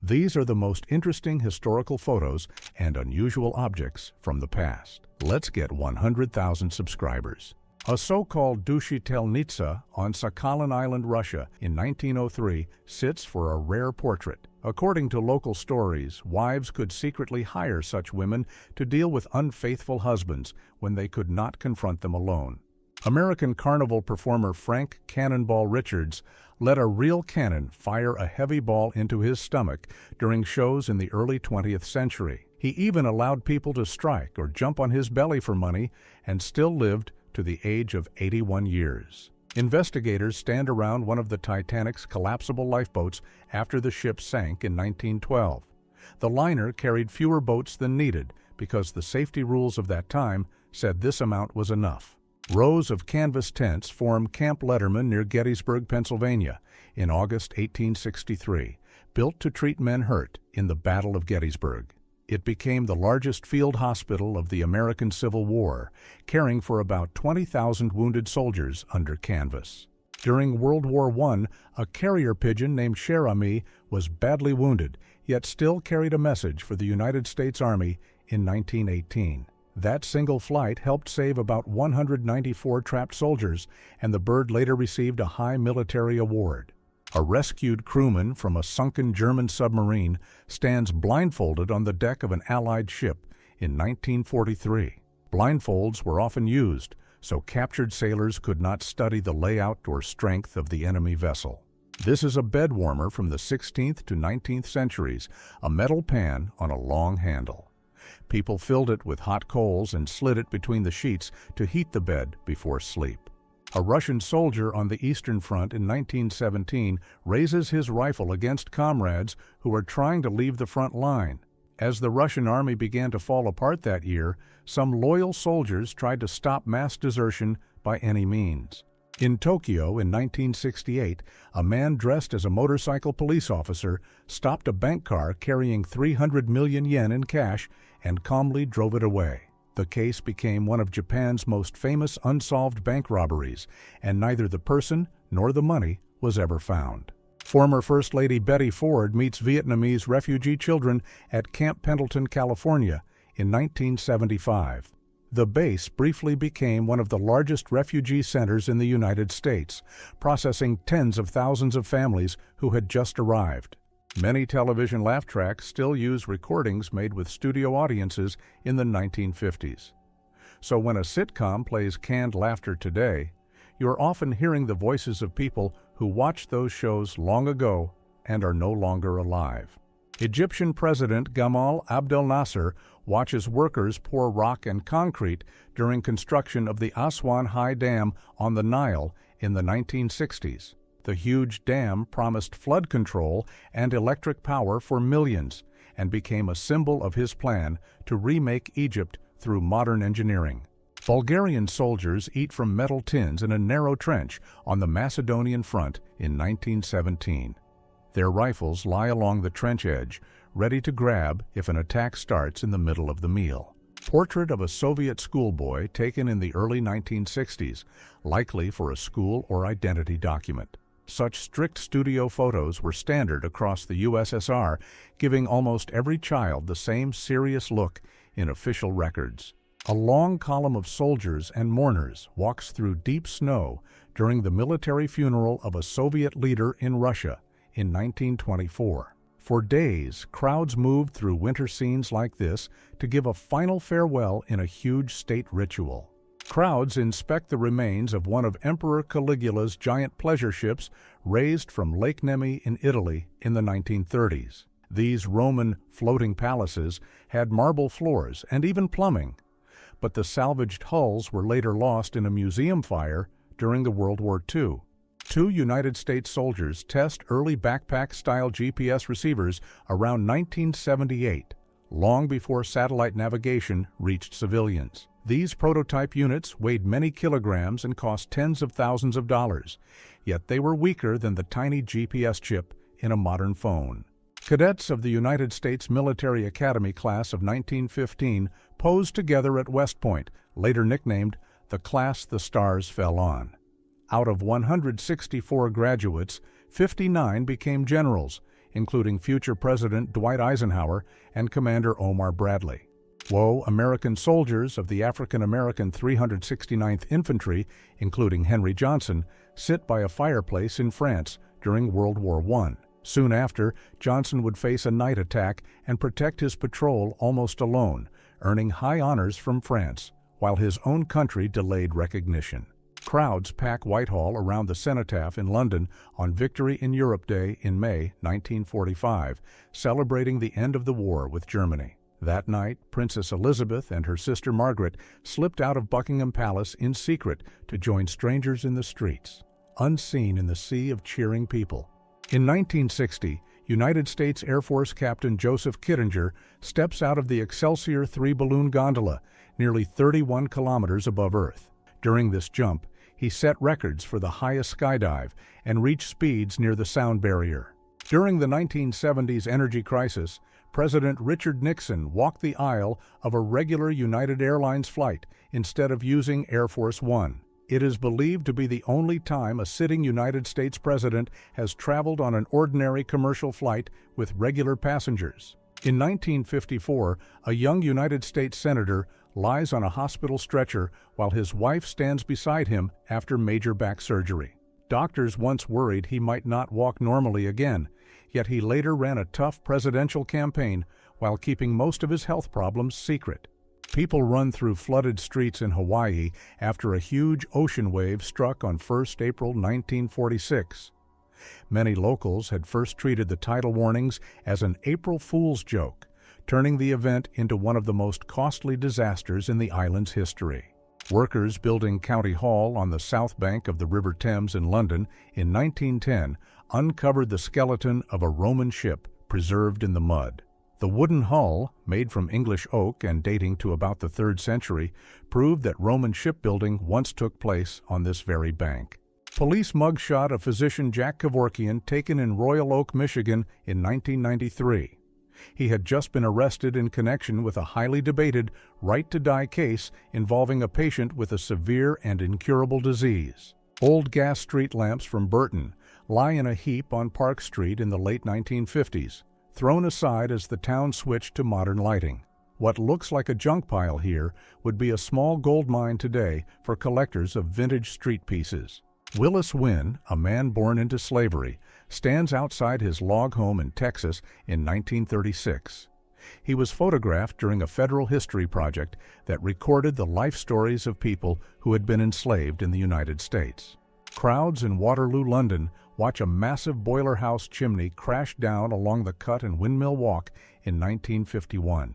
These are the most interesting historical photos and unusual objects from the past. Let's get 100,000 subscribers. A so-called Dushitelnitsa on Sakhalin Island, Russia, in 1903 sits for a rare portrait. According to local stories, wives could secretly hire such women to deal with unfaithful husbands when they could not confront them alone. American carnival performer Frank Cannonball Richards let a real cannon fire a heavy ball into his stomach during shows in the early 20th century. He even allowed people to strike or jump on his belly for money and still lived to the age of 81 years. Investigators stand around one of the Titanic's collapsible lifeboats after the ship sank in 1912. The liner carried fewer boats than needed because the safety rules of that time said this amount was enough. Rows of canvas tents form Camp Letterman near Gettysburg, Pennsylvania, in August 1863, built to treat men hurt in the Battle of Gettysburg. It became the largest field hospital of the American Civil War, caring for about 20,000 wounded soldiers under canvas. During World War I, a carrier pigeon named Cher Ami was badly wounded, yet still carried a message for the United States Army in 1918. That single flight helped save about 194 trapped soldiers, and the bird later received a high military award. A rescued crewman from a sunken German submarine stands blindfolded on the deck of an Allied ship in 1943. Blindfolds were often used, so captured sailors could not study the layout or strength of the enemy vessel. This is a bed warmer from the 16th to 19th centuries, a metal pan on a long handle. People filled it with hot coals and slid it between the sheets to heat the bed before sleep. A Russian soldier on the Eastern Front in 1917 raises his rifle against comrades who are trying to leave the front line. As the Russian army began to fall apart that year, some loyal soldiers tried to stop mass desertion by any means. In Tokyo in 1968, a man dressed as a motorcycle police officer stopped a bank car carrying 300 million yen in cash and calmly drove it away. The case became one of Japan's most famous unsolved bank robberies, and neither the person nor the money was ever found. Former First Lady Betty Ford meets Vietnamese refugee children at Camp Pendleton, California, in 1975. The base briefly became one of the largest refugee centers in the United States, processing tens of thousands of families who had just arrived. Many television laugh tracks still use recordings made with studio audiences in the 1950s. So when a sitcom plays canned laughter today, you're often hearing the voices of people who watched those shows long ago and are no longer alive. Egyptian President Gamal Abdel Nasser watches workers pour rock and concrete during construction of the Aswan High Dam on the Nile in the 1960s. The huge dam promised flood control and electric power for millions and became a symbol of his plan to remake Egypt through modern engineering. Bulgarian soldiers eat from metal tins in a narrow trench on the Macedonian front in 1917. Their rifles lie along the trench edge, ready to grab if an attack starts in the middle of the meal. Portrait of a Soviet schoolboy taken in the early 1960s, likely for a school or identity document. Such strict studio photos were standard across the USSR, giving almost every child the same serious look in official records. A long column of soldiers and mourners walks through deep snow during the military funeral of a Soviet leader in Russia in 1924. For days, crowds moved through winter scenes like this to give a final farewell in a huge state ritual. Crowds inspect the remains of one of Emperor Caligula's giant pleasure ships raised from Lake Nemi in Italy in the 1930s. These Roman floating palaces had marble floors and even plumbing, but the salvaged hulls were later lost in a museum fire during the World War II. Two United States soldiers test early backpack-style GPS receivers around 1978, long before satellite navigation reached civilians. These prototype units weighed many kilograms and cost tens of thousands of dollars, yet they were weaker than the tiny GPS chip in a modern phone. Cadets of the United States Military Academy class of 1915 posed together at West Point, later nicknamed the class the stars fell on. Out of 164 graduates, 59 became generals, including future President Dwight Eisenhower and Commander Omar Bradley. Woe, American soldiers of the African-American 369th Infantry, including Henry Johnson, sit by a fireplace in France during World War I. Soon after, Johnson would face a night attack and protect his patrol almost alone, earning high honors from France, while his own country delayed recognition. Crowds pack Whitehall around the Cenotaph in London on Victory in Europe Day in May 1945, celebrating the end of the war with Germany. That night, Princess Elizabeth and her sister Margaret slipped out of Buckingham Palace in secret to join strangers in the streets, unseen in the sea of cheering people. In 1960, United States Air Force Captain Joseph Kittinger steps out of the Excelsior 3 balloon gondola, nearly 31 kilometers above Earth. During this jump, he set records for the highest skydive and reached speeds near the sound barrier. During the 1970s energy crisis, President Richard Nixon walked the aisle of a regular United Airlines flight instead of using Air Force One. It is believed to be the only time a sitting United States president has traveled on an ordinary commercial flight with regular passengers. In 1954, a young United States senator lies on a hospital stretcher while his wife stands beside him after major back surgery. Doctors once worried he might not walk normally again, yet he later ran a tough presidential campaign while keeping most of his health problems secret. People run through flooded streets in Hawaii after a huge ocean wave struck on 1st April 1946. Many locals had first treated the tidal warnings as an April Fool's joke, turning the event into one of the most costly disasters in the island's history. Workers building County Hall on the south bank of the River Thames in London in 1910 uncovered the skeleton of a Roman ship preserved in the mud. The wooden hull, made from English oak and dating to about the 3rd century, proved that Roman shipbuilding once took place on this very bank. Police mugshot of physician Jack Kevorkian taken in Royal Oak, Michigan in 1993. He had just been arrested in connection with a highly debated right-to-die case involving a patient with a severe and incurable disease. Old gas street lamps from Burton lie in a heap on Park Street in the late 1950s, thrown aside as the town switched to modern lighting. What looks like a junk pile here would be a small gold mine today for collectors of vintage street pieces. Willis Wynn, a man born into slavery, stands outside his log home in Texas in 1936. He was photographed during a federal history project that recorded the life stories of people who had been enslaved in the United States. Crowds in Waterloo, London, watch a massive boiler house chimney crash down along the Cut and Windmill Walk in 1951.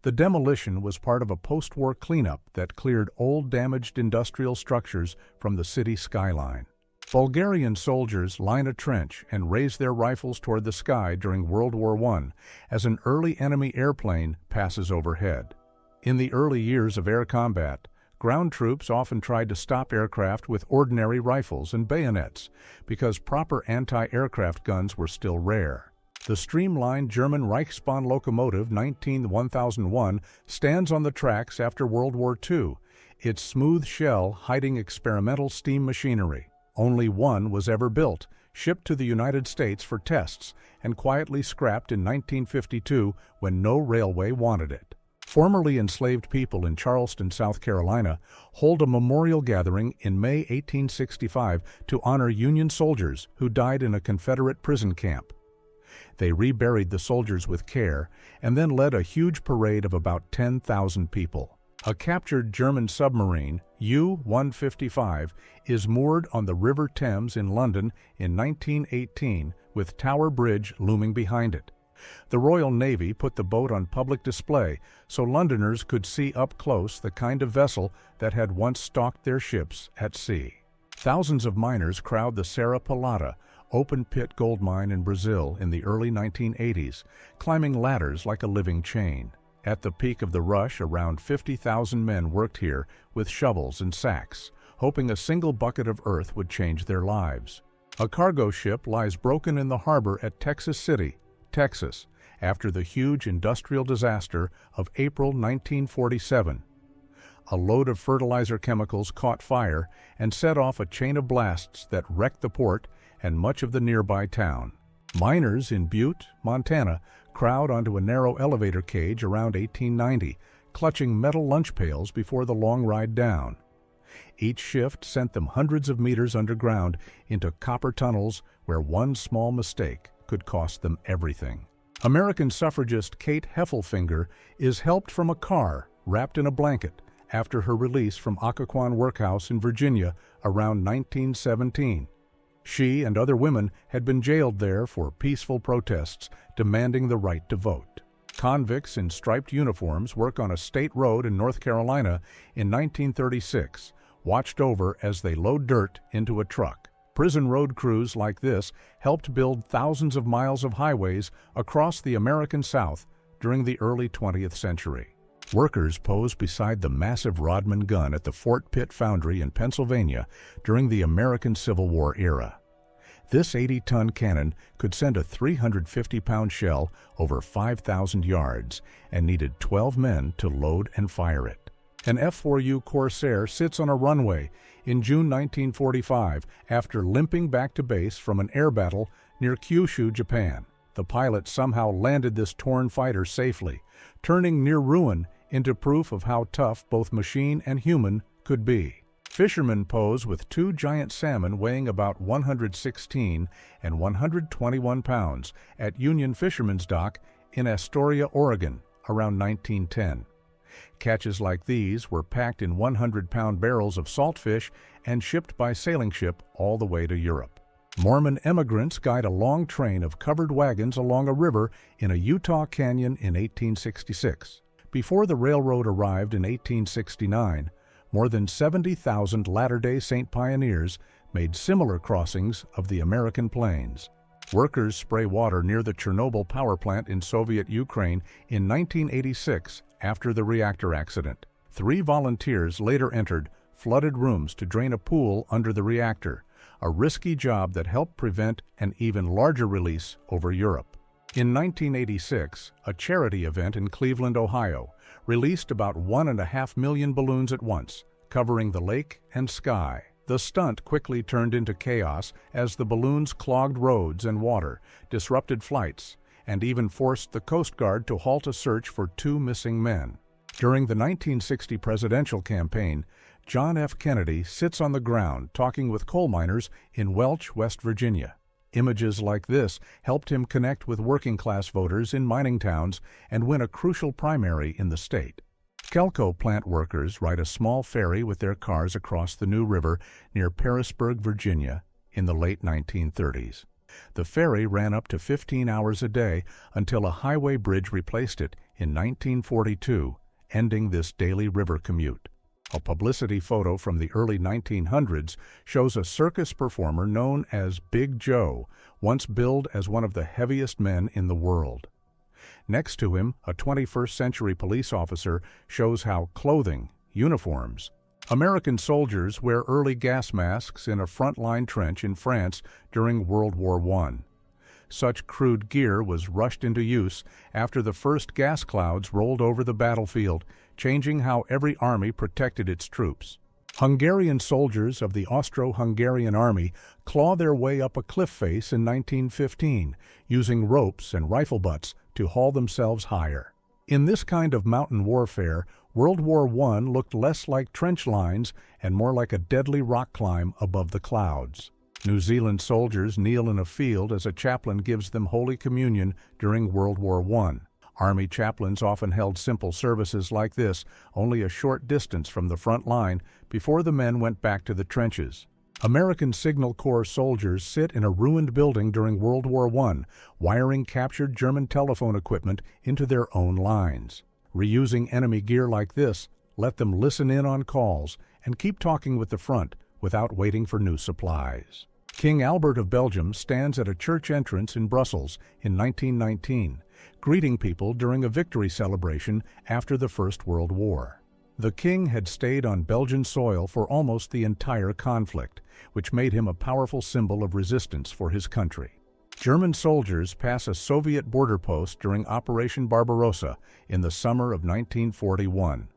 The demolition was part of a post-war cleanup that cleared old damaged industrial structures from the city skyline. Bulgarian soldiers line a trench and raise their rifles toward the sky during World War I as an early enemy airplane passes overhead. In the early years of air combat, ground troops often tried to stop aircraft with ordinary rifles and bayonets because proper anti-aircraft guns were still rare. The streamlined German Reichsbahn locomotive 1001 stands on the tracks after World War II, its smooth shell hiding experimental steam machinery. Only one was ever built, shipped to the United States for tests, and quietly scrapped in 1952 when no railway wanted it. Formerly enslaved people in Charleston, South Carolina, hold a memorial gathering in May 1865 to honor Union soldiers who died in a Confederate prison camp. They reburied the soldiers with care and then led a huge parade of about 10,000 people. A captured German submarine, U-155, is moored on the River Thames in London in 1918 with Tower Bridge looming behind it. The Royal Navy put the boat on public display so Londoners could see up close the kind of vessel that had once stalked their ships at sea. Thousands of miners crowd the Serra Pelada, open-pit gold mine in Brazil in the early 1980s, climbing ladders like a living chain. At the peak of the rush, around 50,000 men worked here with shovels and sacks, hoping a single bucket of earth would change their lives. A cargo ship lies broken in the harbor at Texas City, Texas, after the huge industrial disaster of April 1947. A load of fertilizer chemicals caught fire and set off a chain of blasts that wrecked the port and much of the nearby town. Miners in Butte, Montana, crowd onto a narrow elevator cage around 1890, clutching metal lunch pails before the long ride down. Each shift sent them hundreds of meters underground into copper tunnels where one small mistake could cost them everything. American suffragist Kate Heffelfinger is helped from a car wrapped in a blanket after her release from Occoquan Workhouse in Virginia around 1917. She and other women had been jailed there for peaceful protests demanding the right to vote. Convicts in striped uniforms work on a state road in North Carolina in 1936, watched over as they load dirt into a truck. Prison road crews like this helped build thousands of miles of highways across the American South during the early 20th century. Workers posed beside the massive Rodman gun at the Fort Pitt Foundry in Pennsylvania during the American Civil War era. This 80-ton cannon could send a 350-pound shell over 5,000 yards and needed 12 men to load and fire it. An F-4U Corsair sits on a runway in June 1945 after limping back to base from an air battle near Kyushu, Japan. The pilot somehow landed this torn fighter safely, turning near ruin into proof of how tough both machine and human could be. Fishermen pose with two giant salmon weighing about 116 and 121 pounds at Union Fisherman's Dock in Astoria, Oregon, around 1910. Catches like these were packed in 100-pound barrels of saltfish and shipped by sailing ship all the way to Europe. Mormon emigrants guide a long train of covered wagons along a river in a Utah canyon in 1866. Before the railroad arrived in 1869, more than 70,000 Latter-day Saint pioneers made similar crossings of the American plains. Workers spray water near the Chernobyl power plant in Soviet Ukraine in 1986 after the reactor accident. 3 volunteers later entered flooded rooms to drain a pool under the reactor, a risky job that helped prevent an even larger release over Europe. In 1986, a charity event in Cleveland, Ohio, released about 1.5 million balloons at once, covering the lake and sky. The stunt quickly turned into chaos as the balloons clogged roads and water, disrupted flights, and even forced the Coast Guard to halt a search for 2 missing men. During the 1960 presidential campaign, John F. Kennedy sits on the ground talking with coal miners in Welch, West Virginia. Images like this helped him connect with working-class voters in mining towns and win a crucial primary in the state. Kelco plant workers ride a small ferry with their cars across the New River near Pearisburg, Virginia, in the late 1930s. The ferry ran up to 15 hours a day until a highway bridge replaced it in 1942, ending this daily river commute. A publicity photo from the early 1900s shows a circus performer known as Big Joe, once billed as one of the heaviest men in the world. Next to him, a 21st century police officer shows how clothing, uniforms. American soldiers wear early gas masks in a front-line trench in France during World War I. Such crude gear was rushed into use after the first gas clouds rolled over the battlefield, changing how every army protected its troops. Hungarian soldiers of the Austro-Hungarian army claw their way up a cliff face in 1915, using ropes and rifle butts to haul themselves higher. In this kind of mountain warfare, World War I looked less like trench lines and more like a deadly rock climb above the clouds. New Zealand soldiers kneel in a field as a chaplain gives them Holy Communion during World War I. Army chaplains often held simple services like this, only a short distance from the front line, before the men went back to the trenches. American Signal Corps soldiers sit in a ruined building during World War I, wiring captured German telephone equipment into their own lines. Reusing enemy gear like this let them listen in on calls and keep talking with the front without waiting for new supplies. King Albert of Belgium stands at a church entrance in Brussels in 1919, greeting people during a victory celebration after the First World War. The king had stayed on Belgian soil for almost the entire conflict, which made him a powerful symbol of resistance for his country. German soldiers pass a Soviet border post during Operation Barbarossa in the summer of 1941.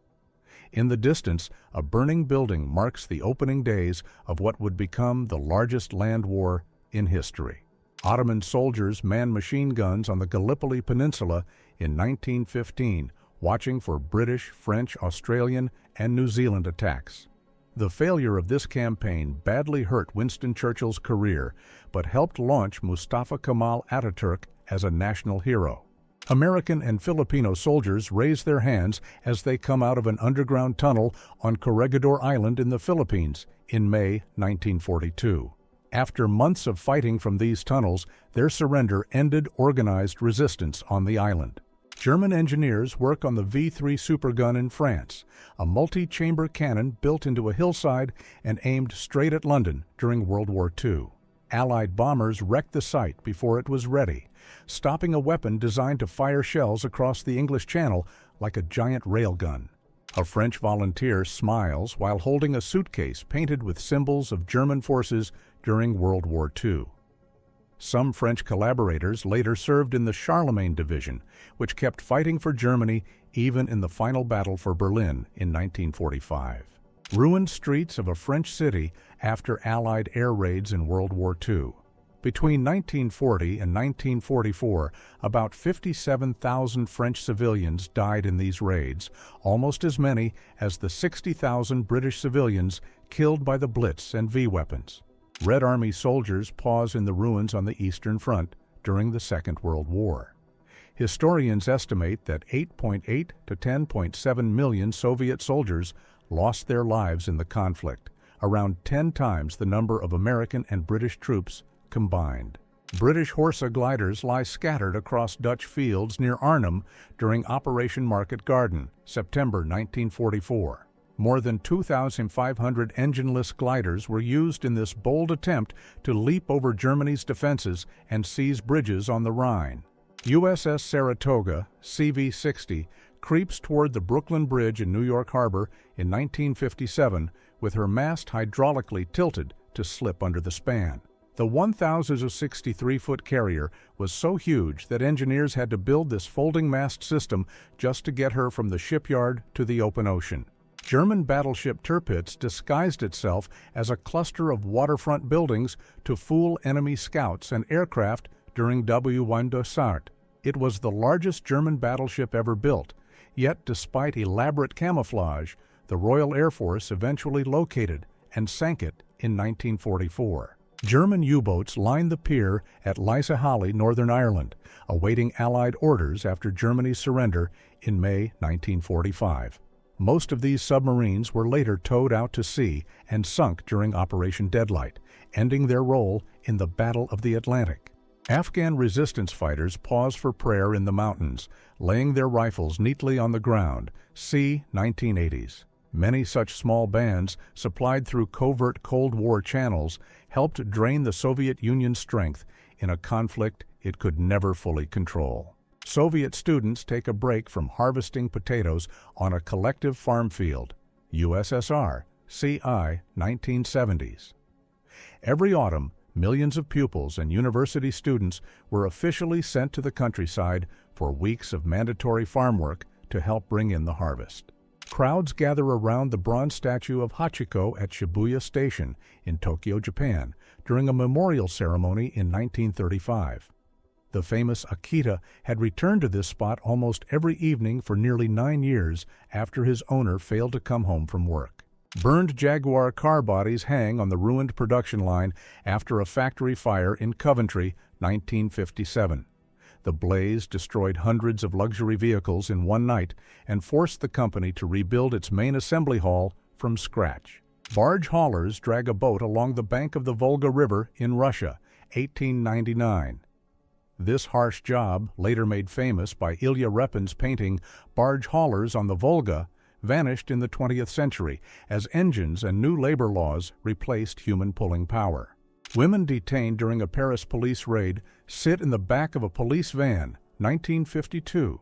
In the distance, a burning building marks the opening days of what would become the largest land war in history. Ottoman soldiers manned machine guns on the Gallipoli Peninsula in 1915, watching for British, French, Australian, and New Zealand attacks. The failure of this campaign badly hurt Winston Churchill's career, but helped launch Mustafa Kemal Ataturk as a national hero. American and Filipino soldiers raise their hands as they come out of an underground tunnel on Corregidor Island in the Philippines in May 1942. After months of fighting from these tunnels, their surrender ended organized resistance on the island. German engineers work on the V3 supergun in France, a multi-chamber cannon built into a hillside and aimed straight at London during World War II. Allied bombers wrecked the site before it was ready, stopping a weapon designed to fire shells across the English Channel like a giant railgun. A French volunteer smiles while holding a suitcase painted with symbols of German forces during World War II. Some French collaborators later served in the Charlemagne Division, which kept fighting for Germany even in the final battle for Berlin in 1945. Ruined streets of a French city after Allied air raids in World War II. Between 1940 and 1944, about 57,000 French civilians died in these raids, almost as many as the 60,000 British civilians killed by the Blitz and V-weapons. Red Army soldiers pause in the ruins on the Eastern Front during the Second World War. Historians estimate that 8.8 to 10.7 million Soviet soldiers lost their lives in the conflict, around 10 times the number of American and British troops combined. British Horsa gliders lie scattered across Dutch fields near Arnhem during Operation Market Garden, September 1944. More than 2,500 engineless gliders were used in this bold attempt to leap over Germany's defenses and seize bridges on the Rhine. USS Saratoga, CV-60, creeps toward the Brooklyn Bridge in New York Harbor in 1957 with her mast hydraulically tilted to slip under the span. The 1,063-foot carrier was so huge that engineers had to build this folding mast system just to get her from the shipyard to the open ocean. German battleship Tirpitz disguised itself as a cluster of waterfront buildings to fool enemy scouts and aircraft during W1 Dysart. It was the largest German battleship ever built, yet despite elaborate camouflage, the Royal Air Force eventually located and sank it in 1944. German U-boats lined the pier at Lysahally, Northern Ireland, awaiting Allied orders after Germany's surrender in May 1945. Most of these submarines were later towed out to sea and sunk during Operation Deadlight, ending their role in the Battle of the Atlantic. Afghan resistance fighters pause for prayer in the mountains, laying their rifles neatly on the ground. See 1980s. Many such small bands, supplied through covert Cold War channels, helped drain the Soviet Union's strength in a conflict it could never fully control. Soviet students take a break from harvesting potatoes on a collective farm field. USSR, CI 1970s. Every autumn, millions of pupils and university students were officially sent to the countryside for weeks of mandatory farm work to help bring in the harvest. Crowds gather around the bronze statue of Hachiko at Shibuya Station in Tokyo, Japan, during a memorial ceremony in 1935. The famous Akita had returned to this spot almost every evening for nearly 9 years after his owner failed to come home from work. Burned Jaguar car bodies hang on the ruined production line after a factory fire in Coventry, 1957. The blaze destroyed hundreds of luxury vehicles in one night and forced the company to rebuild its main assembly hall from scratch. Barge haulers drag a boat along the bank of the Volga River in Russia, 1899. This harsh job, later made famous by Ilya Repin's painting Barge Haulers on the Volga, vanished in the 20th century as engines and new labor laws replaced human pulling power. Women detained during a Paris police raid sit in the back of a police van, 1952.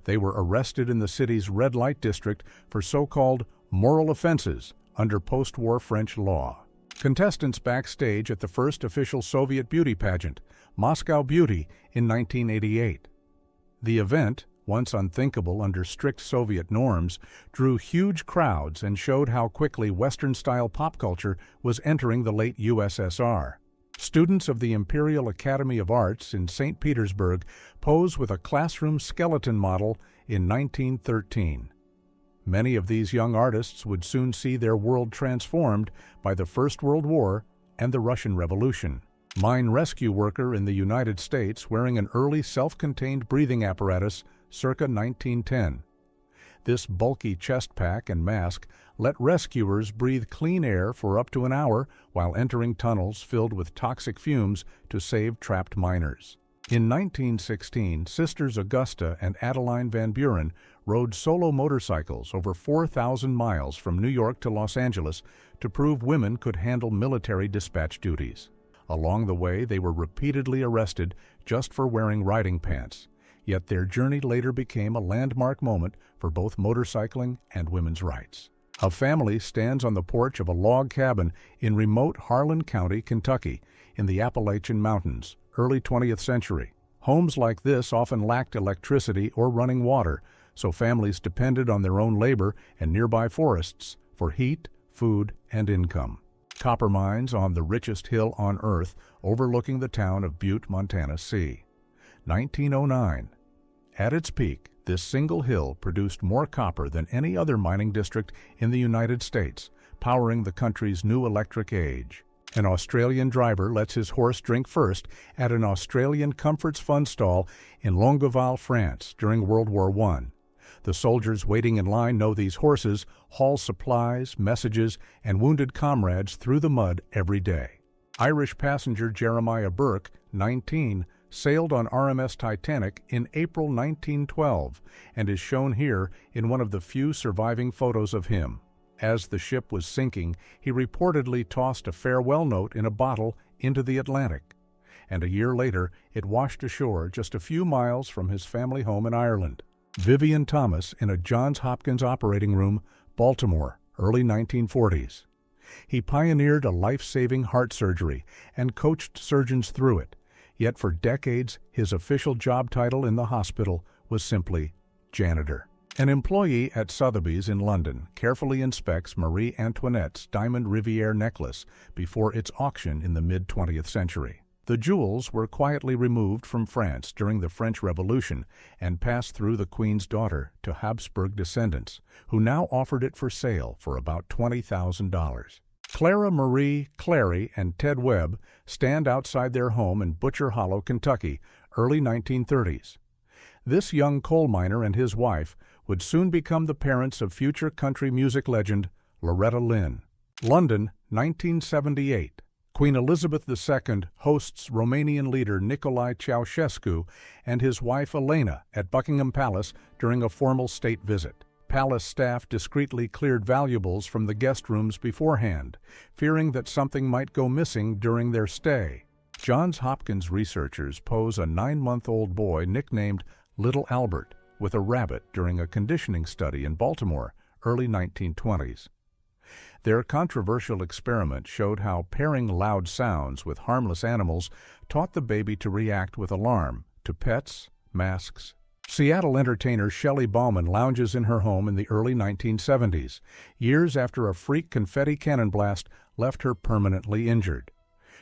They were arrested in the city's red light district for so-called moral offenses under post-war French law. Contestants backstage at the first official Soviet beauty pageant, Moscow Beauty, in 1988. The event, once unthinkable under strict Soviet norms, drew huge crowds and showed how quickly Western-style pop culture was entering the late USSR. Students of the Imperial Academy of Arts in St. Petersburg pose with a classroom skeleton model in 1913. Many of these young artists would soon see their world transformed by the First World War and the Russian Revolution. Mine rescue worker in the United States wearing an early self-contained breathing apparatus circa 1910. This bulky chest pack and mask let rescuers breathe clean air for up to an hour while entering tunnels filled with toxic fumes to save trapped miners. In 1916, Sisters Augusta and Adeline Van Buren rode solo motorcycles over 4,000 miles from New York to Los Angeles to prove women could handle military dispatch duties. Along the way, they were repeatedly arrested just for wearing riding pants. Yet their journey later became a landmark moment for both motorcycling and women's rights. A family stands on the porch of a log cabin in remote Harlan County, Kentucky, in the Appalachian Mountains, early 20th century. Homes like this often lacked electricity or running water, so families depended on their own labor and nearby forests for heat, food, and income. Copper mines on the richest hill on Earth overlooking the town of Butte, Montana c. 1909. At its peak, this single hill produced more copper than any other mining district in the United States, powering the country's new electric age. An Australian driver lets his horse drink first at an Australian Comforts Fund stall in Longueval, France during World War I. The soldiers waiting in line know these horses haul supplies, messages, and wounded comrades through the mud every day. Irish passenger Jeremiah Burke, 19, sailed on RMS Titanic in April 1912 and is shown here in one of the few surviving photos of him. As the ship was sinking, he reportedly tossed a farewell note in a bottle into the Atlantic, and a year later it washed ashore just a few miles from his family home in Ireland. Vivian Thomas in a Johns Hopkins operating room, Baltimore, early 1940s. He pioneered a life-saving heart surgery and coached surgeons through it, yet for decades his official job title in the hospital was simply janitor. An employee at Sotheby's in London carefully inspects Marie Antoinette's diamond Riviere necklace before its auction in the mid-20th century. The jewels were quietly removed from France during the French Revolution and passed through the Queen's daughter to Habsburg descendants, who now offered it for sale for about $20,000. Clara Marie Clary and Ted Webb stand outside their home in Butcher Hollow, Kentucky, early 1930s. This young coal miner and his wife would soon become the parents of future country music legend Loretta Lynn. London, 1978. Queen Elizabeth II hosts Romanian leader Nicolae Ceausescu and his wife Elena at Buckingham Palace during a formal state visit. Palace staff discreetly cleared valuables from the guest rooms beforehand, fearing that something might go missing during their stay. Johns Hopkins researchers pose a 9-month-old boy nicknamed Little Albert with a rabbit during a conditioning study in Baltimore, early 1920s. Their controversial experiment showed how pairing loud sounds with harmless animals taught the baby to react with alarm to pets, masks. Seattle entertainer Shelley Bauman lounges in her home in the early 1970s, years after a freak confetti cannon blast left her permanently injured.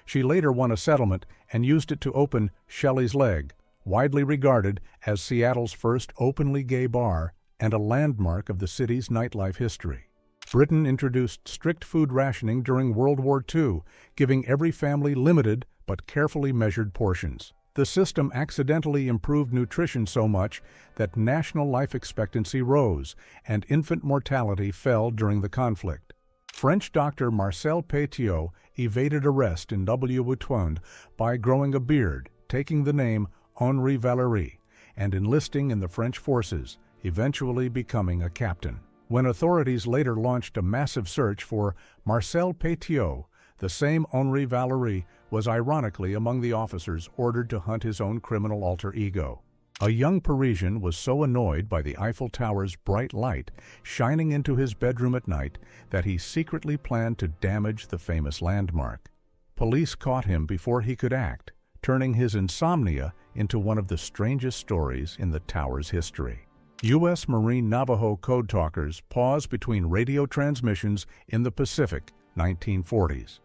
She later won a settlement and used it to open Shelley's Leg, widely regarded as Seattle's first openly gay bar and a landmark of the city's nightlife history. Britain introduced strict food rationing during World War II, giving every family limited but carefully measured portions. The system accidentally improved nutrition so much that national life expectancy rose and infant mortality fell during the conflict. French doctor Marcel Pétiot evaded arrest in Wutwand by growing a beard, taking the name Henri Valery, and enlisting in the French forces, eventually becoming a captain. When authorities later launched a massive search for Marcel Pétiot, the same Henri Valery was ironically among the officers ordered to hunt his own criminal alter ego. A young Parisian was so annoyed by the Eiffel Tower's bright light shining into his bedroom at night that he secretly planned to damage the famous landmark. Police caught him before he could act, turning his insomnia into one of the strangest stories in the tower's history. U.S. Marine Navajo code talkers pause between radio transmissions in the Pacific 1940s.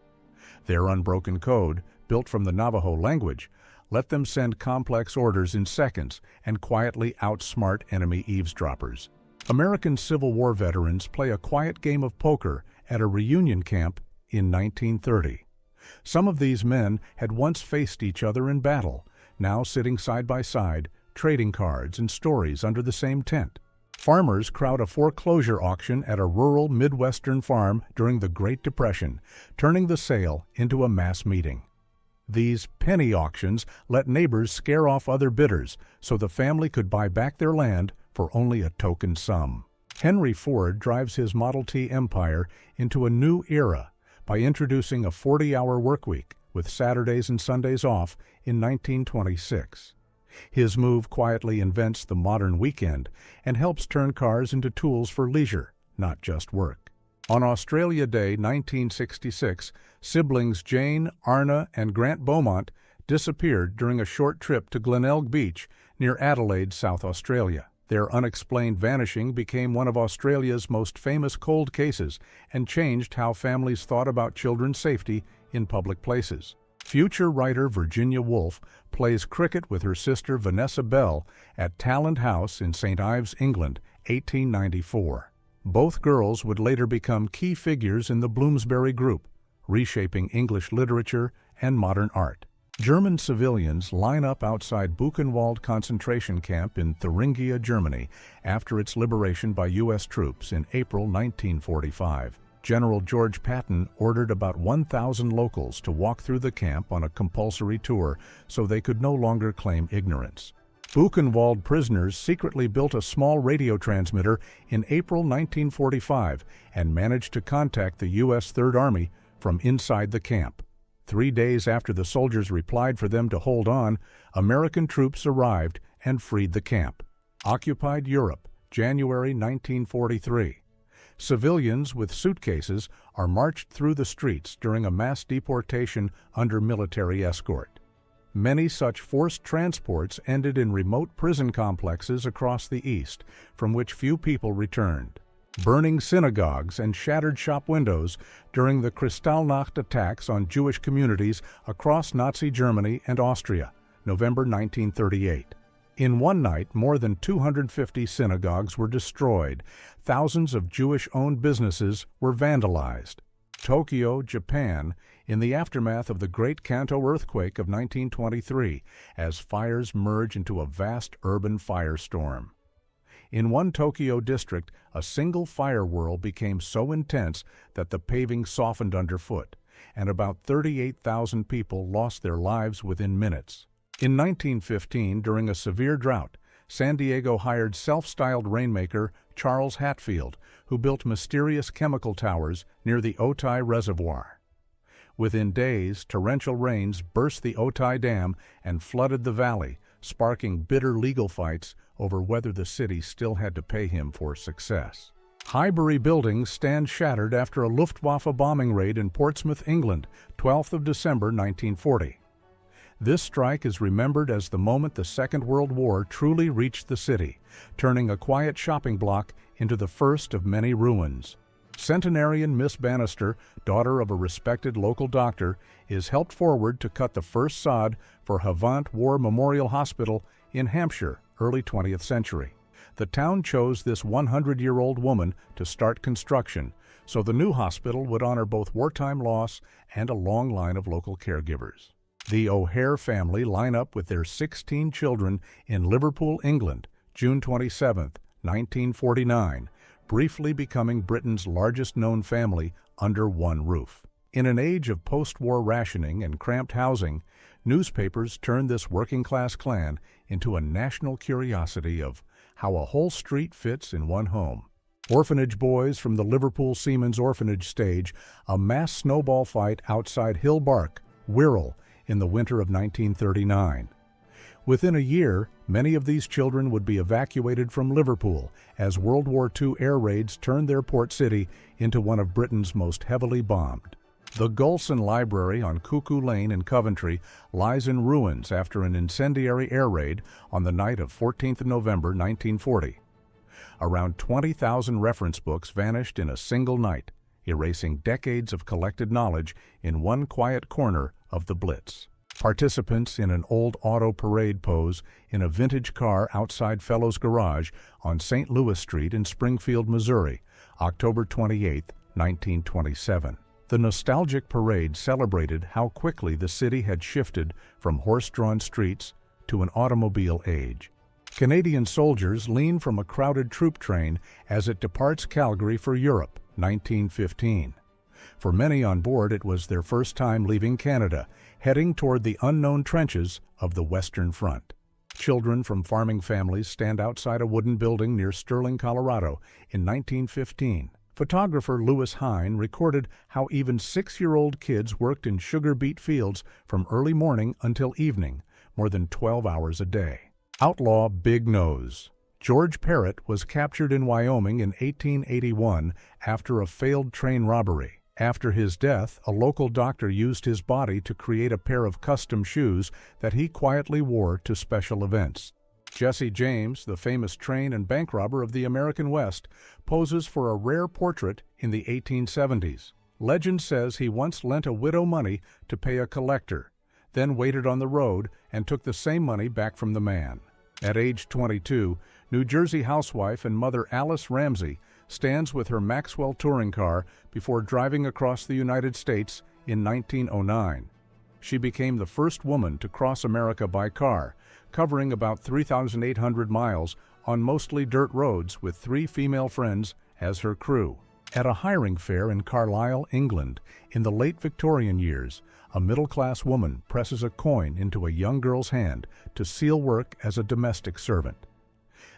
Their unbroken code, built from the Navajo language, let them send complex orders in seconds and quietly outsmart enemy eavesdroppers. American Civil War veterans play a quiet game of poker at a reunion camp in 1930. Some of these men had once faced each other in battle, now sitting side by side, trading cards and stories under the same tent. Farmers crowd a foreclosure auction at a rural Midwestern farm during the Great Depression, turning the sale into a mass meeting. These penny auctions let neighbors scare off other bidders so the family could buy back their land for only a token sum. Henry Ford drives his Model T empire into a new era by introducing a 40-hour workweek with Saturdays and Sundays off in 1926. His move quietly invents the modern weekend and helps turn cars into tools for leisure, not just work. On Australia Day 1966, siblings Jane, Arna, and Grant Beaumont disappeared during a short trip to Glenelg Beach near Adelaide, South Australia. Their unexplained vanishing became one of Australia's most famous cold cases and changed how families thought about children's safety in public places. Future writer Virginia Woolf plays cricket with her sister Vanessa Bell at Talland House in St. Ives, England, 1894. Both girls would later become key figures in the Bloomsbury Group, reshaping English literature and modern art. German civilians line up outside Buchenwald concentration camp in Thuringia, Germany, after its liberation by U.S. troops in April 1945. General George Patton ordered about 1,000 locals to walk through the camp on a compulsory tour so they could no longer claim ignorance. Buchenwald prisoners secretly built a small radio transmitter in April 1945 and managed to contact the U.S. Third Army from inside the camp. 3 days after the soldiers replied for them to hold on, American troops arrived and freed the camp. Occupied Europe, January 1943. Civilians with suitcases are marched through the streets during a mass deportation under military escort. Many such forced transports ended in remote prison complexes across the East, from which few people returned. Burning synagogues and shattered shop windows during the Kristallnacht attacks on Jewish communities across Nazi Germany and Austria, November 1938. In one night, more than 250 synagogues were destroyed. Thousands of Jewish-owned businesses were vandalized. Tokyo, Japan, in the aftermath of the Great Kanto earthquake of 1923, as fires merge into a vast urban firestorm. In one Tokyo district, a single fire whirl became so intense that the paving softened underfoot, and about 38,000 people lost their lives within minutes. In 1915, during a severe drought, San Diego hired self-styled rainmaker Charles Hatfield, who built mysterious chemical towers near the Otay Reservoir. Within days, torrential rains burst the Otay Dam and flooded the valley, sparking bitter legal fights over whether the city still had to pay him for success. Highbury buildings stand shattered after a Luftwaffe bombing raid in Portsmouth, England, 12th of December 1940. This strike is remembered as the moment the Second World War truly reached the city, turning a quiet shopping block into the first of many ruins. Centenarian Miss Bannister, daughter of a respected local doctor, is helped forward to cut the first sod for Havant War Memorial Hospital in Hampshire, early 20th century. The town chose this 100-year-old woman to start construction, so the new hospital would honor both wartime loss and a long line of local caregivers. The O'Hare family line up with their 16 children in Liverpool, England, June 27, 1949, briefly becoming Britain's largest known family under one roof. In an age of post-war rationing and cramped housing, newspapers turned this working-class clan into a national curiosity of how a whole street fits in one home. Orphanage boys from the Liverpool Seamen's Orphanage stage a mass snowball fight outside Hill Bark, Wirral, in the winter of 1939. Within a year, many of these children would be evacuated from Liverpool as World War II air raids turned their port city into one of Britain's most heavily bombed. The Gulson Library on Cuckoo Lane in Coventry lies in ruins after an incendiary air raid on the night of 14th November 1940. Around 20,000 reference books vanished in a single night, erasing decades of collected knowledge in one quiet corner of the Blitz. Participants in an old auto parade pose in a vintage car outside Fellows' Garage on St. Louis Street in Springfield, Missouri, October 28, 1927. The nostalgic parade celebrated how quickly the city had shifted from horse-drawn streets to an automobile age. Canadian soldiers lean from a crowded troop train as it departs Calgary for Europe, 1915. For many on board, it was their first time leaving Canada, heading toward the unknown trenches of the Western Front. Children from farming families stand outside a wooden building near Sterling, Colorado in 1915. Photographer Lewis Hine recorded how even 6-year-old kids worked in sugar beet fields from early morning until evening, more than 12 hours a day. Outlaw Big Nose. George Parrott was captured in Wyoming in 1881 after a failed train robbery. After his death, a local doctor used his body to create a pair of custom shoes that he quietly wore to special events. Jesse James, the famous train and bank robber of the American West, poses for a rare portrait in the 1870s. Legend says he once lent a widow money to pay a collector, then waited on the road and took the same money back from the man. At age 22, New Jersey housewife and mother Alice Ramsey stands with her Maxwell touring car before driving across the United States in 1909. She became the first woman to cross America by car, covering about 3,800 miles on mostly dirt roads with 3 female friends as her crew. At a hiring fair in Carlisle, England, in the late Victorian years, a middle-class woman presses a coin into a young girl's hand to seal work as a domestic servant.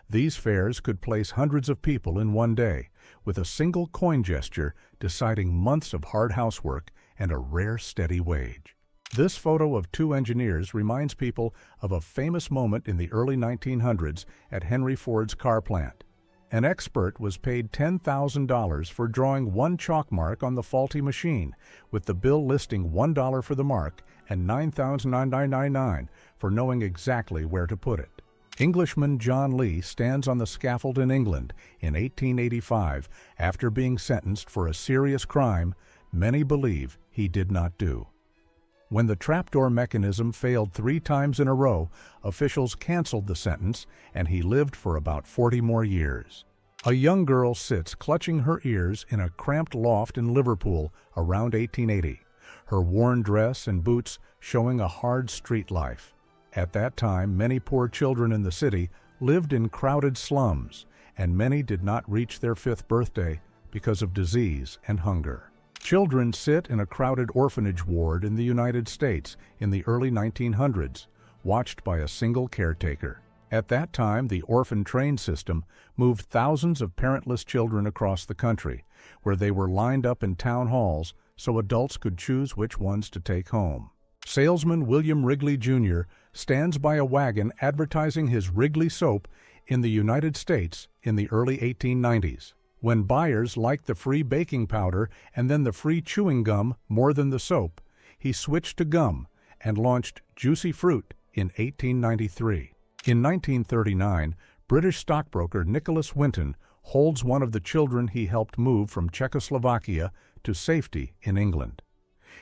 These fairs could place hundreds of people in one day, with a single coin gesture deciding months of hard housework and a rare steady wage. This photo of 2 engineers reminds people of a famous moment in the early 1900s at Henry Ford's car plant. An expert was paid $10,000 for drawing one chalk mark on the faulty machine, with the bill listing $1 for the mark and $9,999 for knowing exactly where to put it. Englishman John Lee stands on the scaffold in England in 1885 after being sentenced for a serious crime many believe he did not do. When the trapdoor mechanism failed 3 times in a row, officials canceled the sentence and he lived for about 40 more years. A young girl sits clutching her ears in a cramped loft in Liverpool around 1880, her worn dress and boots showing a hard street life. At that time, many poor children in the city lived in crowded slums, and many did not reach their 5th birthday because of disease and hunger. Children sit in a crowded orphanage ward in the United States in the early 1900s, watched by a single caretaker. At that time, the orphan train system moved thousands of parentless children across the country, where they were lined up in town halls so adults could choose which ones to take home. Salesman William Wrigley, Jr. stands by a wagon advertising his Wrigley soap in the United States in the early 1890s. When buyers liked the free baking powder and then the free chewing gum more than the soap, he switched to gum and launched Juicy Fruit in 1893. In 1939, British stockbroker Nicholas Winton holds one of the children he helped move from Czechoslovakia to safety in England.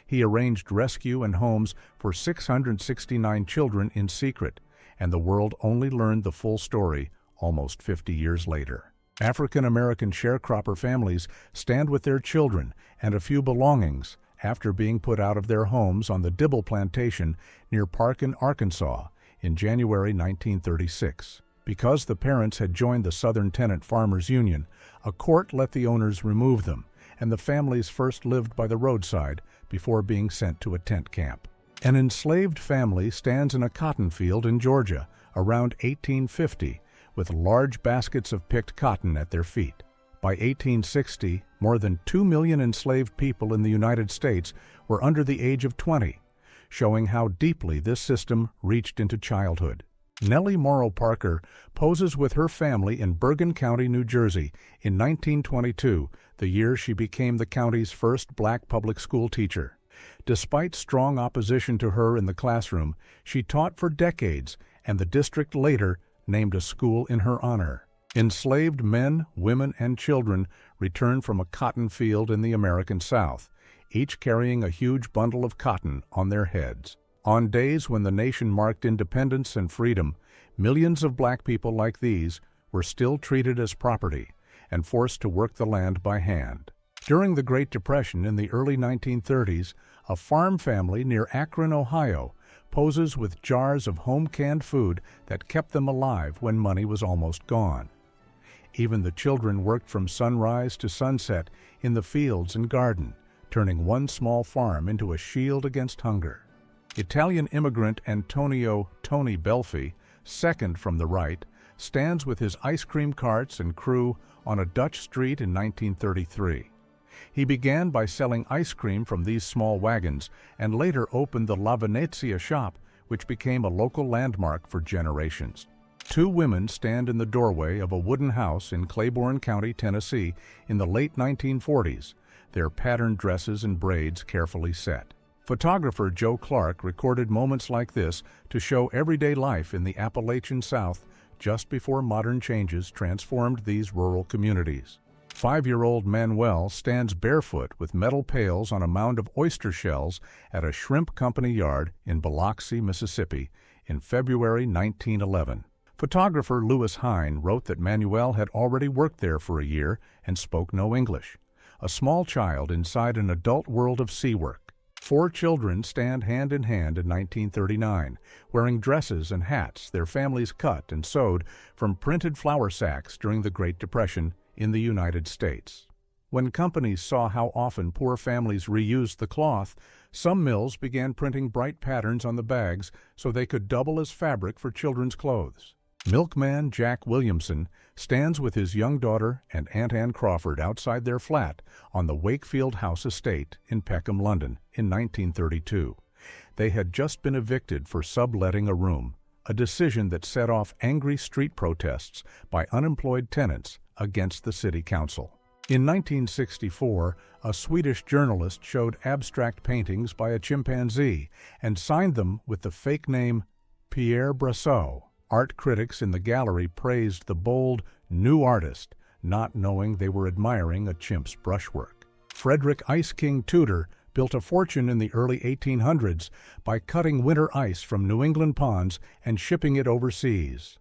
He arranged rescue and homes for 669 children in secret, and the world only learned the full story almost 50 years later. African-American sharecropper families stand with their children and a few belongings after being put out of their homes on the Dibble Plantation near Parkin, Arkansas, in January 1936. Because the parents had joined the Southern Tenant Farmers Union, a court let the owners remove them, and the families first lived by the roadside before being sent to a tent camp. An enslaved family stands in a cotton field in Georgia around 1850 with large baskets of picked cotton at their feet. By 1860, more than 2 million enslaved people in the United States were under the age of 20, showing how deeply this system reached into childhood. Nellie Morrow Parker poses with her family in Bergen County, New Jersey in 1922, the year she became the county's first black public school teacher. Despite strong opposition to her in the classroom, she taught for decades, and the district later named a school in her honor. Enslaved men, women, and children returned from a cotton field in the American South. each carrying a huge bundle of cotton on their heads. On days when the nation marked independence and freedom, millions of black people like these were still treated as property and forced to work the land by hand. During the Great Depression in the early 1930s, a farm family near Akron, Ohio, poses with jars of home-canned food that kept them alive when money was almost gone. Even the children worked from sunrise to sunset in the fields and garden, turning one small farm into a shield against hunger. Italian immigrant Antonio "Tony" Belfi, second from the right, stands with his ice cream carts and crew on a Dutch street in 1933. He began by selling ice cream from these small wagons and later opened the La Venezia shop, which became a local landmark for generations. Two women stand in the doorway of a wooden house in Claiborne County, Tennessee, in the late 1940s, their patterned dresses and braids carefully set. Photographer Joe Clark recorded moments like this to show everyday life in the Appalachian South just before modern changes transformed these rural communities. 5-year-old Manuel stands barefoot with metal pails on a mound of oyster shells at a shrimp company yard in Biloxi, Mississippi, in February 1911. Photographer Lewis Hine wrote that Manuel had already worked there for a year and spoke no English, a small child inside an adult world of sea work. 4 children stand hand in hand in 1939, wearing dresses and hats their families cut and sewed from printed flour sacks during the Great Depression in the United States. When companies saw how often poor families reused the cloth, some mills began printing bright patterns on the bags so they could double as fabric for children's clothes. Milkman Jack Williamson stands with his young daughter and Aunt Ann Crawford outside their flat on the Wakefield House estate in Peckham, London, in 1932. They had just been evicted for subletting a room, a decision that set off angry street protests by unemployed tenants against the city council. In 1964, a Swedish journalist showed abstract paintings by a chimpanzee and signed them with the fake name Pierre Brasseau. Art critics in the gallery praised the bold, new artist, not knowing they were admiring a chimp's brushwork. Frederick Ice King Tudor built a fortune in the early 1800s by cutting winter ice from New England ponds and shipping it overseas.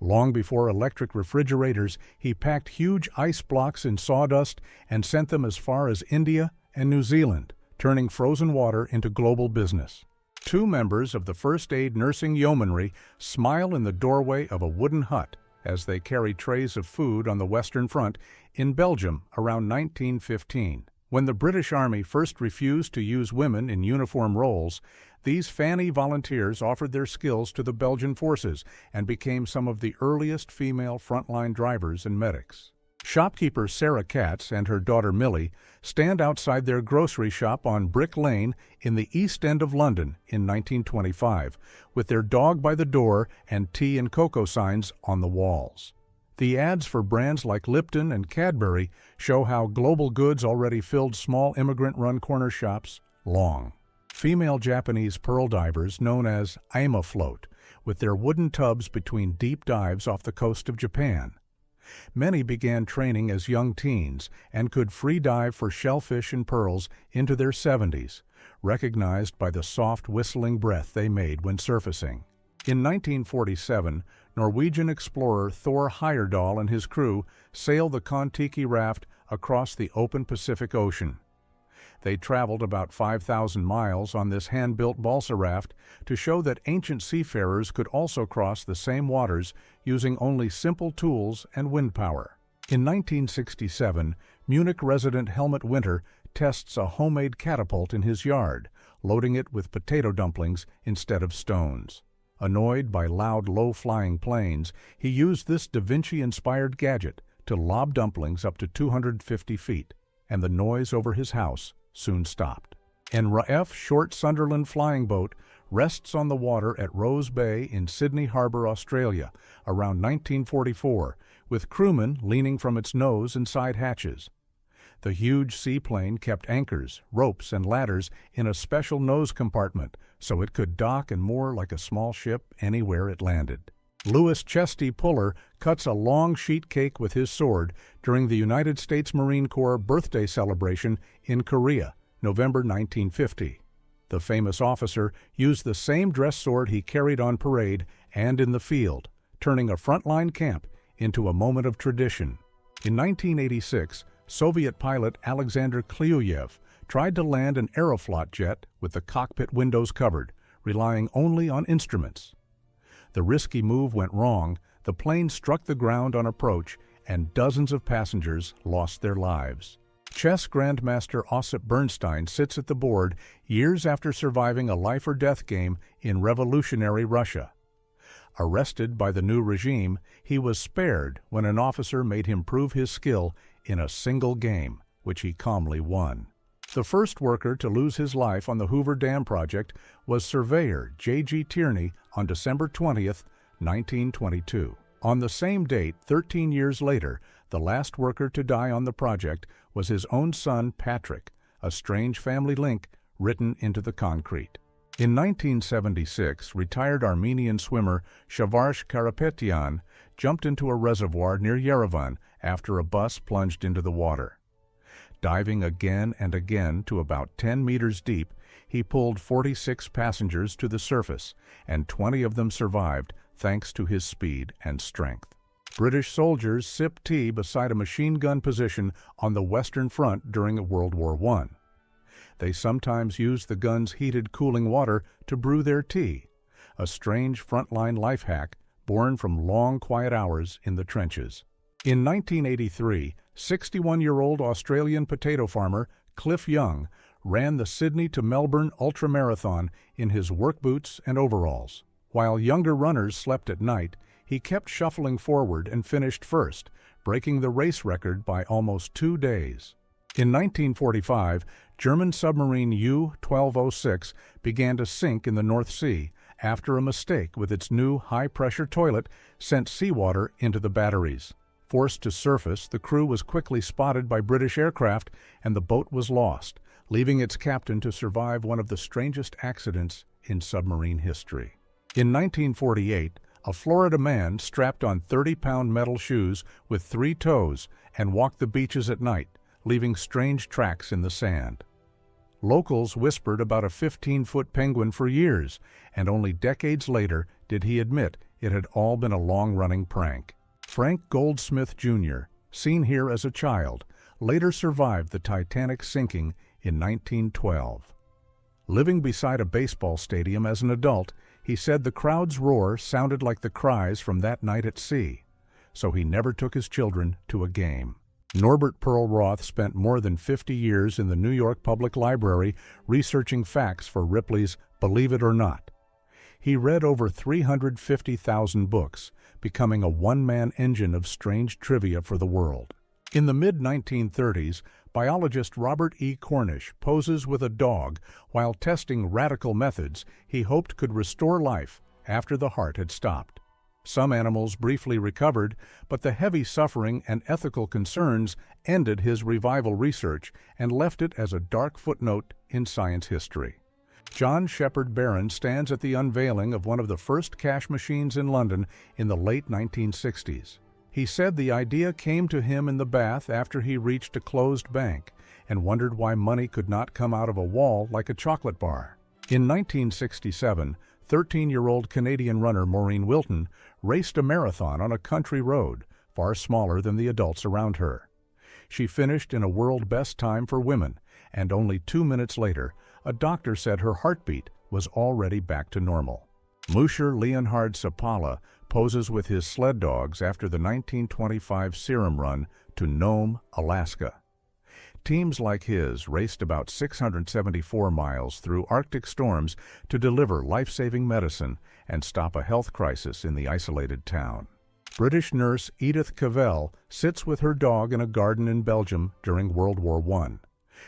Long before electric refrigerators, he packed huge ice blocks in sawdust and sent them as far as India and New Zealand, turning frozen water into global business. 2 members of the First Aid Nursing Yeomanry smile in the doorway of a wooden hut as they carry trays of food on the Western Front in Belgium around 1915. When the British Army first refused to use women in uniform roles, these Fanny volunteers offered their skills to the Belgian forces and became some of the earliest female frontline drivers and medics. Shopkeeper Sarah Katz and her daughter Millie stand outside their grocery shop on Brick Lane in the East End of London in 1925, with their dog by the door and tea and cocoa signs on the walls. The ads for brands like Lipton and Cadbury show how global goods already filled small immigrant-run corner shops long. Female Japanese pearl divers known as Aima float, with their wooden tubs between deep dives off the coast of Japan. Many began training as young teens and could free dive for shellfish and pearls into their 70s, recognized by the soft whistling breath they made when surfacing. In 1947, Norwegian explorer Thor Heyerdahl and his crew sailed the Kon-Tiki raft across the open Pacific Ocean. They traveled about 5,000 miles on this hand-built balsa raft to show that ancient seafarers could also cross the same waters using only simple tools and wind power. In 1967, Munich resident Helmut Winter tests a homemade catapult in his yard, loading it with potato dumplings instead of stones. Annoyed by loud, low-flying planes, he used this Da Vinci-inspired gadget to lob dumplings up to 250 feet, and the noise over his house soon stopped. An RAF short Sunderland flying boat rests on the water at Rose Bay in Sydney Harbour, Australia, around 1944, with crewmen leaning from its nose and side hatches. The huge seaplane kept anchors, ropes, and ladders in a special nose compartment so it could dock and moor like a small ship anywhere it landed. Louis Chesty Puller cuts a long sheet cake with his sword during the United States Marine Corps birthday celebration in Korea November 1950. The famous officer used the same dress sword he carried on parade and in the field, turning a frontline camp into a moment of tradition. In 1986, Soviet pilot Alexander Klyuyev tried to land an Aeroflot jet with the cockpit windows covered, relying only on instruments. The risky move went wrong, the plane struck the ground on approach, and dozens of passengers lost their lives. Chess grandmaster Osip Bernstein sits at the board years after surviving a life-or-death game in revolutionary Russia. Arrested by the new regime, he was spared when an officer made him prove his skill in a single game, which he calmly won. The first worker to lose his life on the Hoover Dam project was surveyor J.G. Tierney on December 20, 1922. On the same date, 13 years later, the last worker to die on the project was his own son, Patrick, a strange family link written into the concrete. In 1976, retired Armenian swimmer Shavash Karapetyan jumped into a reservoir near Yerevan after a bus plunged into the water. Diving again and again to about 10 meters deep, he pulled 46 passengers to the surface, and 20 of them survived thanks to his speed and strength. British soldiers sipped tea beside a machine gun position on the Western Front during World War I. They sometimes used the gun's heated cooling water to brew their tea, a strange frontline life hack born from long, quiet hours in the trenches. In 1983, 61-year-old Australian potato farmer Cliff Young ran the Sydney to Melbourne ultramarathon in his work boots and overalls. While younger runners slept at night, he kept shuffling forward and finished first, breaking the race record by almost 2 days. In 1945, German submarine U-1206 began to sink in the North Sea after a mistake with its new high-pressure toilet sent seawater into the batteries. Forced to surface, the crew was quickly spotted by British aircraft and the boat was lost, leaving its captain to survive one of the strangest accidents in submarine history. In 1948, a Florida man strapped on 30-pound metal shoes with 3 toes and walked the beaches at night, leaving strange tracks in the sand. Locals whispered about a 15-foot penguin for years, and only decades later did he admit it had all been a long-running prank. Frank Goldsmith, Jr., seen here as a child, later survived the Titanic sinking in 1912. Living beside a baseball stadium as an adult, he said the crowd's roar sounded like the cries from that night at sea, so he never took his children to a game. Norbert Pearl Roth spent more than 50 years in the New York Public Library researching facts for Ripley's Believe It or Not. He read over 350,000 books, becoming a one-man engine of strange trivia for the world. In the mid-1930s, biologist Robert E. Cornish poses with a dog while testing radical methods he hoped could restore life after the heart had stopped. Some animals briefly recovered, but the heavy suffering and ethical concerns ended his revival research and left it as a dark footnote in science history. John Shepherd Barron stands at the unveiling of one of the first cash machines in London in the late 1960s. He said the idea came to him in the bath after he reached a closed bank and wondered why money could not come out of a wall like a chocolate bar. In 1967, 13-year-old Canadian runner Maureen Wilton raced a marathon on a country road, far smaller than the adults around her. She finished in a world best time for women, and only 2 minutes later, a doctor said her heartbeat was already back to normal. Musher Leonhard Sapala poses with his sled dogs after the 1925 Serum Run to Nome, Alaska. Teams like his raced about 674 miles through Arctic storms to deliver life-saving medicine and stop a health crisis in the isolated town. British nurse Edith Cavell sits with her dog in a garden in Belgium during World War I.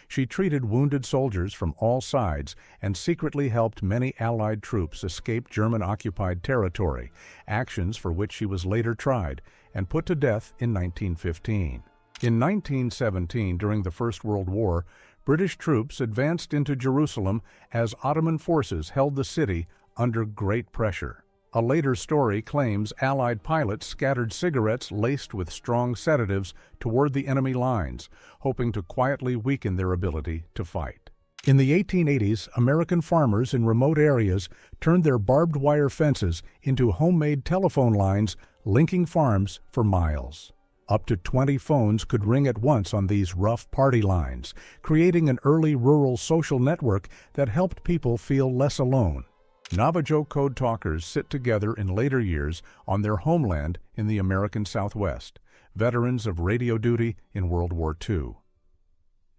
She treated wounded soldiers from all sides and secretly helped many Allied troops escape German-occupied territory, actions for which she was later tried and put to death in 1915. In 1917, during the First World War, British troops advanced into Jerusalem as Ottoman forces held the city under great pressure. A later story claims Allied pilots scattered cigarettes laced with strong sedatives toward the enemy lines, hoping to quietly weaken their ability to fight. In the 1880s, American farmers in remote areas turned their barbed wire fences into homemade telephone lines linking farms for miles. Up to 20 phones could ring at once on these rough party lines, creating an early rural social network that helped people feel less alone. Navajo code talkers sit together in later years on their homeland in the American Southwest, veterans of radio duty in World War II.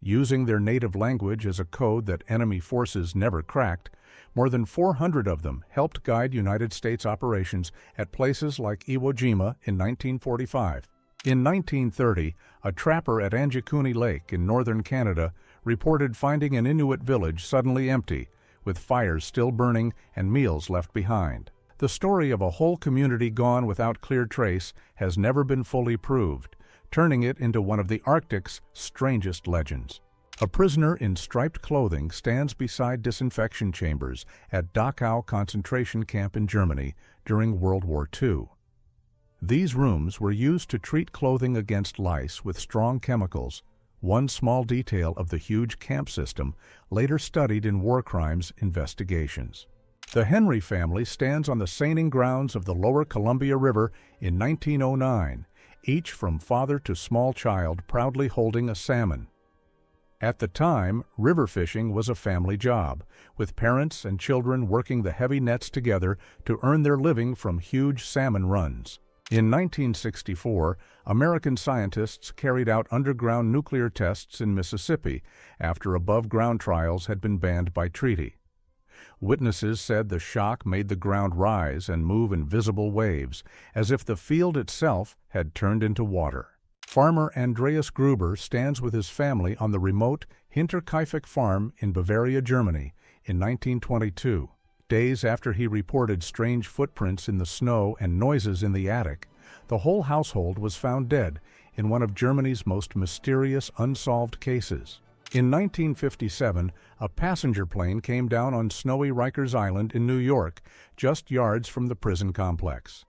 Using their native language as a code that enemy forces never cracked, more than 400 of them helped guide United States operations at places like Iwo Jima in 1945. In 1930, a trapper at Anjikuni Lake in northern Canada reported finding an Inuit village suddenly empty, with fires still burning and meals left behind. The story of a whole community gone without clear trace has never been fully proved, turning it into one of the Arctic's strangest legends. A prisoner in striped clothing stands beside disinfection chambers at Dachau concentration camp in Germany during World War II. These rooms were used to treat clothing against lice with strong chemicals, one small detail of the huge camp system later studied in war crimes investigations. The Henry family stands on the seining grounds of the lower Columbia River in 1909, each from father to small child proudly holding a salmon. At the time, river fishing was a family job, with parents and children working the heavy nets together to earn their living from huge salmon runs. In 1964, American scientists carried out underground nuclear tests in Mississippi after above-ground trials had been banned by treaty. Witnesses said the shock made the ground rise and move in visible waves, as if the field itself had turned into water. Farmer Andreas Gruber stands with his family on the remote Hinterkaifeck farm in Bavaria, Germany, in 1922. Days after he reported strange footprints in the snow and noises in the attic, the whole household was found dead in one of Germany's most mysterious unsolved cases. In 1957, a passenger plane came down on snowy Rikers Island in New York, just yards from the prison complex.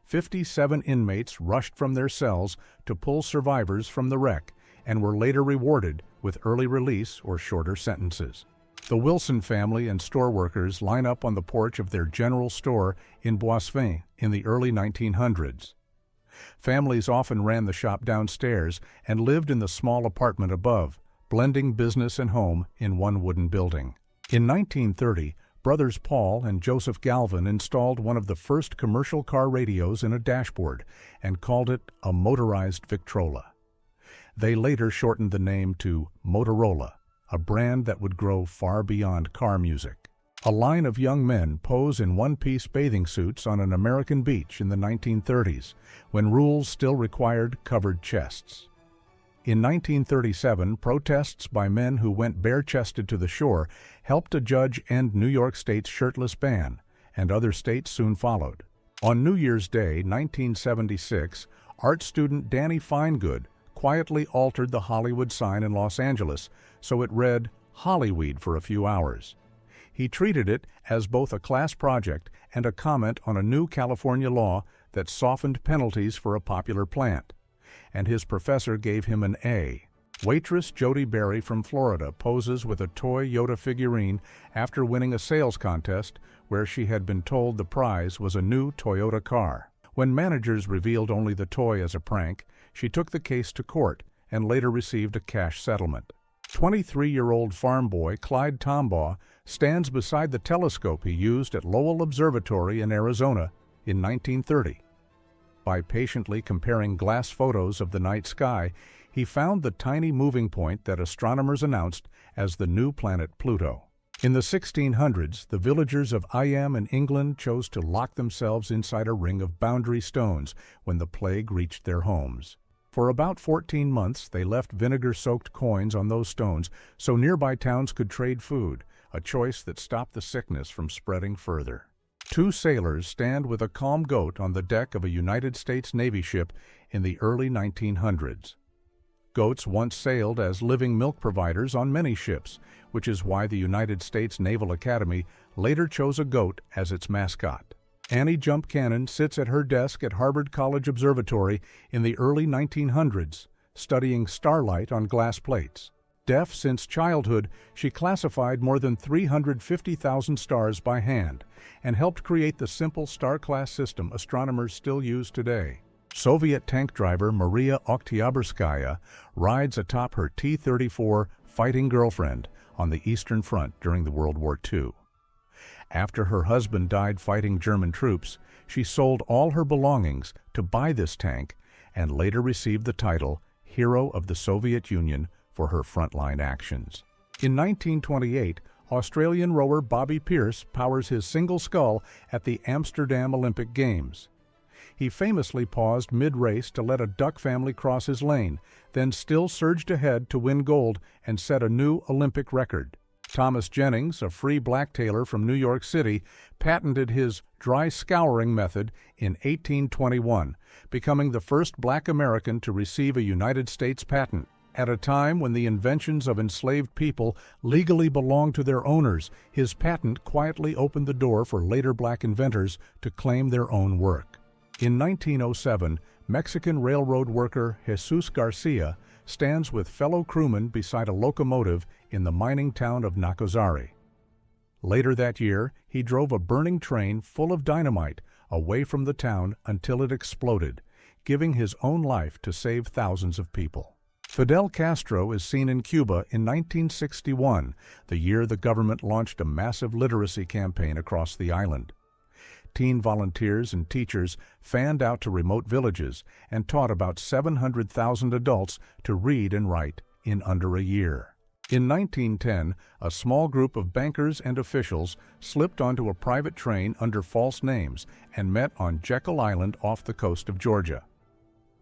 57 inmates rushed from their cells to pull survivors from the wreck and were later rewarded with early release or shorter sentences. The Wilson family and store workers line up on the porch of their general store in Boisvin in the early 1900s. Families often ran the shop downstairs and lived in the small apartment above, blending business and home in one wooden building. In 1930, brothers Paul and Joseph Galvin installed one of the first commercial car radios in a dashboard and called it a motorized Victrola. They later shortened the name to Motorola, a brand that would grow far beyond car music. A line of young men pose in one-piece bathing suits on an American beach in the 1930s, when rules still required covered chests. In 1937, protests by men who went bare-chested to the shore helped a judge end New York State's shirtless ban, and other states soon followed. On New Year's Day, 1976, art student Danny Finegood quietly altered the Hollywood sign in Los Angeles so it read Hollyweed for a few hours. He treated it as both a class project and a comment on a new California law that softened penalties for a popular plant, and his professor gave him an A. Waitress Jody Berry from Florida poses with a toy Yoda figurine after winning a sales contest where she had been told the prize was a new Toyota car. When managers revealed only the toy as a prank, she took the case to court and later received a cash settlement. 23-year-old farm boy Clyde Tombaugh stands beside the telescope he used at Lowell Observatory in Arizona in 1930. By patiently comparing glass photos of the night sky, he found the tiny moving point that astronomers announced as the new planet Pluto. In the 1600s, the villagers of Iam in England chose to lock themselves inside a ring of boundary stones when the plague reached their homes. For about 14 months, they left vinegar-soaked coins on those stones so nearby towns could trade food, a choice that stopped the sickness from spreading further. Two sailors stand with a calm goat on the deck of a United States Navy ship in the early 1900s. Goats once sailed as living milk providers on many ships, which is why the United States Naval Academy later chose a goat as its mascot. Annie Jump Cannon sits at her desk at Harvard College Observatory in the early 1900s, studying starlight on glass plates. Deaf since childhood, she classified more than 350,000 stars by hand and helped create the simple star-class system astronomers still use today. Soviet tank driver Maria Oktyabrskaya rides atop her T-34 Fighting Girlfriend on the Eastern Front during the World War II. After her husband died fighting German troops, she sold all her belongings to buy this tank and later received the title Hero of the Soviet Union for her frontline actions. In 1928, Australian rower Bobby Pearce powers his single scull at the Amsterdam Olympic Games. He famously paused mid-race to let a duck family cross his lane, then still surged ahead to win gold and set a new Olympic record. Thomas Jennings, a free blacktailer from New York City, patented his dry scouring method in 1821, becoming the first black American to receive a United States patent. At a time when the inventions of enslaved people legally belonged to their owners, his patent quietly opened the door for later black inventors to claim their own work. In 1907, Mexican railroad worker Jesus Garcia stands with fellow crewmen beside a locomotive in the mining town of Nacozari. Later that year, he drove a burning train full of dynamite away from the town until it exploded, giving his own life to save thousands of people. Fidel Castro is seen in Cuba in 1961, the year the government launched a massive literacy campaign across the island. Teen volunteers and teachers fanned out to remote villages and taught about 700,000 adults to read and write in under a year. In 1910, a small group of bankers and officials slipped onto a private train under false names and met on Jekyll Island off the coast of Georgia.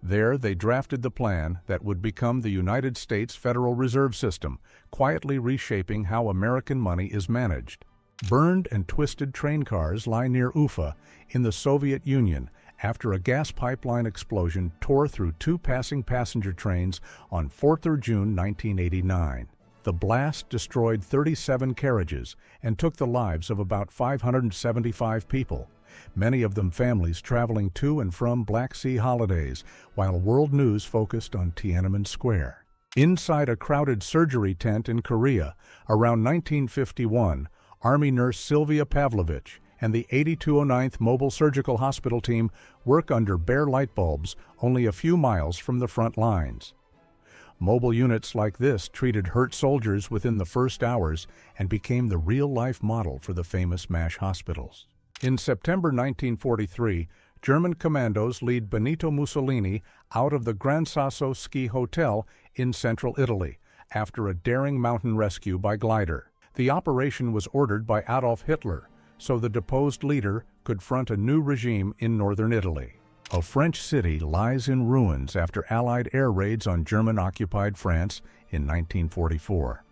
There, they drafted the plan that would become the United States Federal Reserve System, quietly reshaping how American money is managed. Burned and twisted train cars lie near Ufa in the Soviet Union after a gas pipeline explosion tore through two passing passenger trains on 4th June 1989. The blast destroyed 37 carriages and took the lives of about 575 people, many of them families traveling to and from Black Sea holidays, while world news focused on Tiananmen Square. Inside a crowded surgery tent in Korea, around 1951, Army nurse Sylvia Pavlovich and the 8209th Mobile Surgical Hospital team work under bare light bulbs only a few miles from the front lines. Mobile units like this treated hurt soldiers within the first hours and became the real-life model for the famous MASH hospitals. In September 1943, German commandos lead Benito Mussolini out of the Gran Sasso Ski Hotel in central Italy after a daring mountain rescue by glider. The operation was ordered by Adolf Hitler, so the deposed leader could front a new regime in northern Italy. A French city lies in ruins after Allied air raids on German-occupied France in 1944.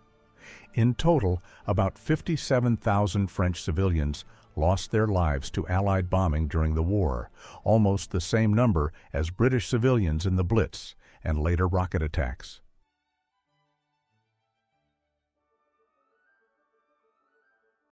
In total, about 57,000 French civilians lost their lives to Allied bombing during the war, almost the same number as British civilians in the Blitz and later rocket attacks.